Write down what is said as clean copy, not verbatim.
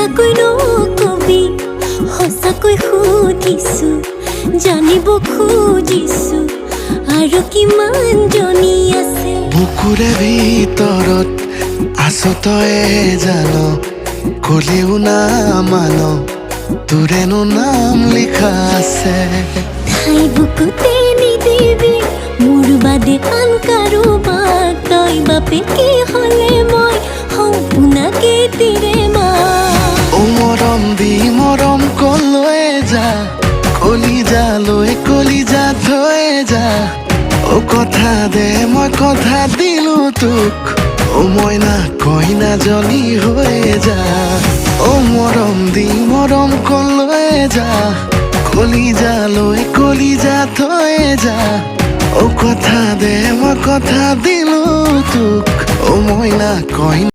সঁচাকৈ নকবি সঁচাকৈ সুধিছো জানিব খুজিছো আৰু কিমান জনী আছে বুকুৰে ভিতৰত আছো তয়ে জান কলেও না মান তোৰেনো নাম লিখা আছে ঠাই বুকুতে নিদিবি মোৰ বাদে আন কাৰোবাক তই বাপে কি হলে মই সম্পূৰ্ণকে তিৰে মা ও মৰম দি মৰম কলৈ যা কলিজা থৈ যা ও কথা দে মই কথা দিলো তোক ও মইনা কইনাজনী হৈ যা ও মৰম দি মৰম কলৈ যা কলিজা থৈ যা ও কথা দে মই কথা দিলো তোক ও মইনা কইনা